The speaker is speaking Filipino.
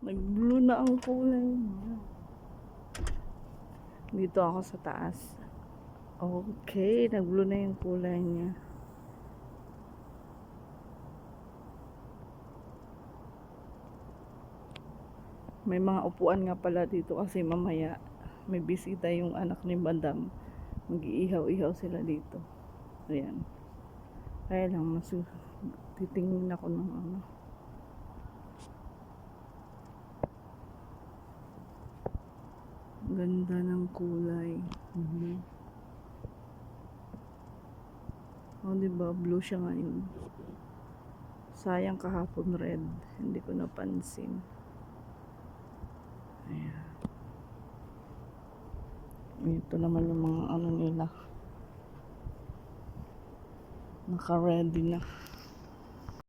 Nag-blue na ang kulay niya. Dito ako sa taas. Okay, nag-blue na yung kulay niya. May mga upuan nga pala dito kasi mamaya may bisita yung anak ni Madam. Mag-iihaw-ihaw sila dito. Ayan. Kaya lang, titingin ako ng ano. Ganda ng kulay. Blue. O, diba? Blue siya ngayon. Sayang kahapon red. Hindi ko napansin. Ayan. Ito naman yung mga ano nila. Naka-ready na.